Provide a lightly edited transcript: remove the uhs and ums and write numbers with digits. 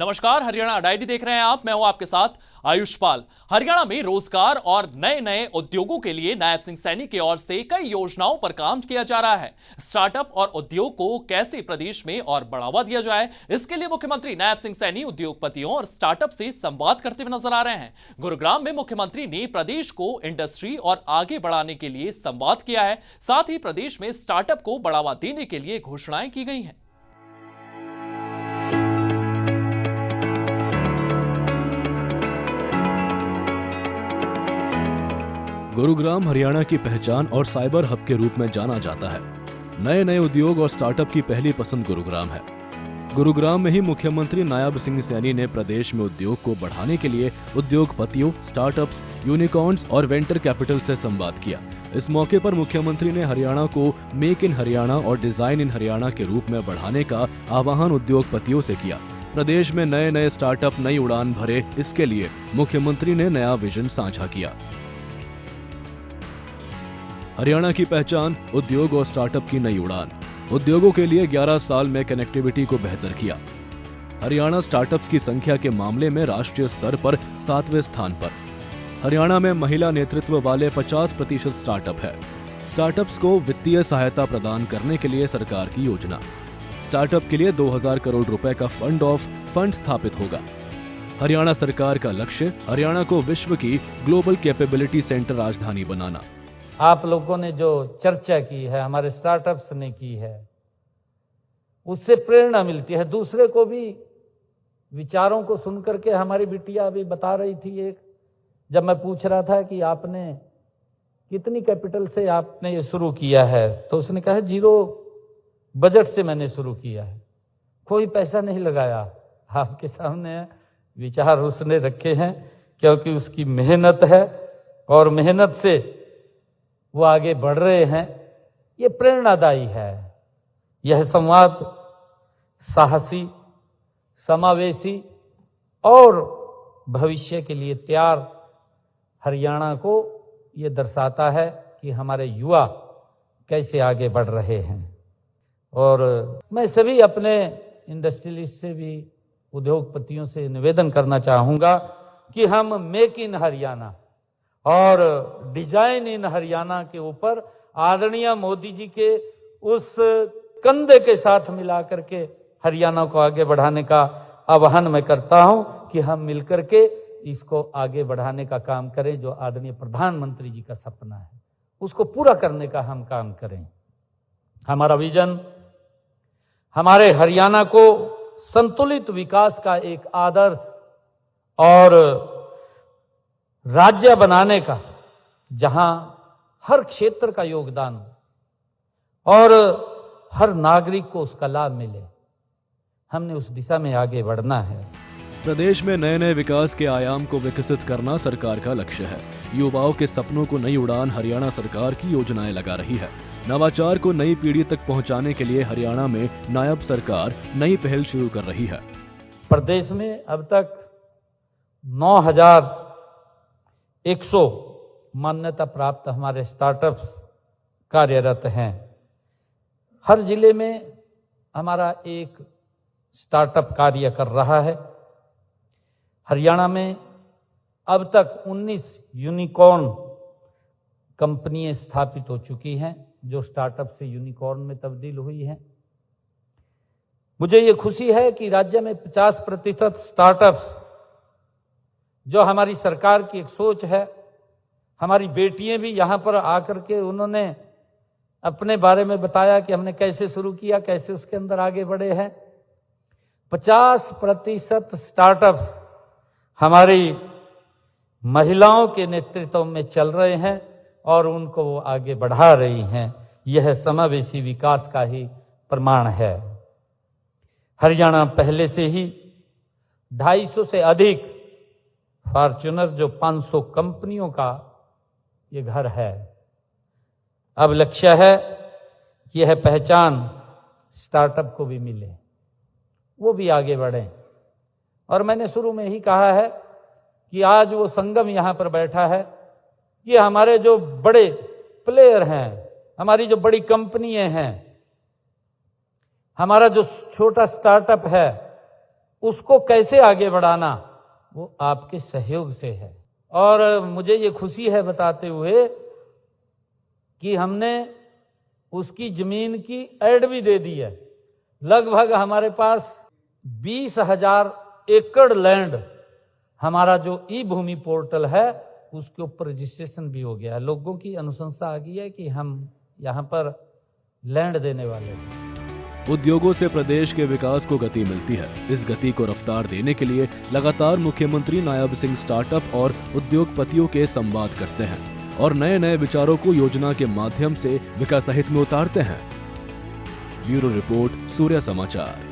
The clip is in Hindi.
नमस्कार, हरियाणा डायरी देख रहे हैं आप। मैं हूं आपके साथ आयुष पाल। हरियाणा में रोजगार और नए नए उद्योगों के लिए नायब सिंह सैनी की ओर से कई योजनाओं पर काम किया जा रहा है। स्टार्टअप और उद्योग को कैसे प्रदेश में और बढ़ावा दिया जाए, इसके लिए मुख्यमंत्री नायब सिंह सैनी उद्योगपतियों और स्टार्टअप से संवाद करते हुए नजर आ रहे हैं। गुरुग्राम में मुख्यमंत्री ने प्रदेश को इंडस्ट्री और आगे बढ़ाने के लिए संवाद किया है। साथ ही प्रदेश में स्टार्टअप को बढ़ावा देने के लिए घोषणाएं की गई हैं। गुरुग्राम हरियाणा की पहचान और साइबर हब के रूप में जाना जाता है। नए नए उद्योग और स्टार्टअप की पहली पसंद गुरुग्राम है। गुरुग्राम में ही मुख्यमंत्री नायब सिंह सैनी ने प्रदेश में उद्योग को बढ़ाने के लिए उद्योगपतियों, स्टार्टअप्स, यूनिकॉर्न्स और वेंचर कैपिटल से संवाद किया। इस मौके पर मुख्यमंत्री ने हरियाणा को मेक इन हरियाणा और डिजाइन इन हरियाणा के रूप में बढ़ाने का आह्वान उद्योगपतियों से किया। प्रदेश में नए नए स्टार्टअप नई उड़ान भरे, इसके लिए मुख्यमंत्री ने नया विजन साझा किया। हरियाणा की पहचान, उद्योग और स्टार्टअप की नई उड़ान। उद्योगों के लिए 11 साल में कनेक्टिविटी को बेहतर किया। हरियाणा स्टार्टअप्स की संख्या के मामले में राष्ट्रीय स्तर पर 7वें स्थान पर। हरियाणा में महिला नेतृत्व वाले 50% स्टार्टअप है। स्टार्टअप्स को वित्तीय सहायता प्रदान करने के लिए सरकार की योजना। स्टार्टअप के लिए 2000 करोड़ रुपए का फंड ऑफ फंड स्थापित होगा। हरियाणा सरकार का लक्ष्य हरियाणा को विश्व की ग्लोबल कैपेबिलिटी सेंटर राजधानी बनाना। आप लोगों ने जो चर्चा की है, हमारे स्टार्टअप्स ने की है, उससे प्रेरणा मिलती है। दूसरे को भी विचारों को सुनकर के हमारी बिटिया अभी बता रही थी, एक जब मैं पूछ रहा था कि आपने कितनी कैपिटल से आपने ये शुरू किया है, तो उसने कहा 0 बजट से मैंने शुरू किया है, कोई पैसा नहीं लगाया। आपके सामने विचार उसने रखे हैं क्योंकि उसकी मेहनत है और मेहनत से वो आगे बढ़ रहे हैं। ये प्रेरणादायी है। यह संवाद साहसी, समावेशी और भविष्य के लिए तैयार हरियाणा को ये दर्शाता है कि हमारे युवा कैसे आगे बढ़ रहे हैं। और मैं सभी अपने इंडस्ट्रियलिस्ट से भी, उद्योगपतियों से निवेदन करना चाहूँगा कि हम मेक इन हरियाणा और डिजाइन इन हरियाणा के ऊपर आदरणीय मोदी जी के उस कंधे के साथ मिलाकर के हरियाणा को आगे बढ़ाने का आह्वान मैं करता हूं कि हम मिलकर के इसको आगे बढ़ाने का काम करें। जो आदरणीय प्रधानमंत्री जी का सपना है, उसको पूरा करने का हम काम करें। हमारा विजन हमारे हरियाणा को संतुलित विकास का एक आदर्श और राज्य बनाने का, जहां हर क्षेत्र का योगदान और हर नागरिक को उसका लाभ मिले, हमने उस दिशा में आगे बढ़ना है। प्रदेश में नए नए विकास के आयाम को विकसित करना सरकार का लक्ष्य है। युवाओं के सपनों को नई उड़ान हरियाणा सरकार की योजनाएं लगा रही है। नवाचार को नई पीढ़ी तक पहुंचाने के लिए हरियाणा में नायब सरकार नई पहल शुरू कर रही है। प्रदेश में अब तक 9100 मान्यता प्राप्त हमारे स्टार्टअप्स कार्यरत हैं। हर जिले में हमारा एक स्टार्टअप कार्य कर रहा है। हरियाणा में अब तक 19 यूनिकॉर्न कंपनियां स्थापित हो चुकी हैं, जो स्टार्टअप से यूनिकॉर्न में तब्दील हुई हैं। मुझे ये खुशी है कि राज्य में 50% स्टार्टअप्स, जो हमारी सरकार की एक सोच है, हमारी बेटियां भी यहां पर आकर के उन्होंने अपने बारे में बताया कि हमने कैसे शुरू किया, कैसे उसके अंदर आगे बढ़े हैं। 50% स्टार्टअप्स हमारी महिलाओं के नेतृत्व में चल रहे हैं और उनको वो आगे बढ़ा रही हैं। यह समावेशी विकास का ही प्रमाण है। हरियाणा पहले से ही 250 से अधिक फॉर्च्यूनर, जो 500 कंपनियों का ये घर है। अब लक्ष्य है कि यह पहचान स्टार्टअप को भी मिले, वो भी आगे बढ़े। और मैंने शुरू में ही कहा है कि आज वो संगम यहां पर बैठा है, ये हमारे जो बड़े प्लेयर हैं, हमारी जो बड़ी कंपनियां हैं, हमारा जो छोटा स्टार्टअप है, उसको कैसे आगे बढ़ाना, वो आपके सहयोग से है। और मुझे ये खुशी है बताते हुए कि हमने उसकी जमीन की ऐड भी दे दी है। लगभग हमारे पास 20,000 एकड़ लैंड, हमारा जो ई भूमि पोर्टल है उसके ऊपर रजिस्ट्रेशन भी हो गया है। लोगों की अनुशंसा आ गई है कि हम यहाँ पर लैंड देने वाले हैं। उद्योगों से प्रदेश के विकास को गति मिलती है। इस गति को रफ्तार देने के लिए लगातार मुख्यमंत्री नायब सिंह स्टार्टअप और उद्योगपतियों के संवाद करते हैं और नए नए विचारों को योजना के माध्यम से विकास हित में उतारते हैं। ब्यूरो रिपोर्ट, सूर्य समाचार।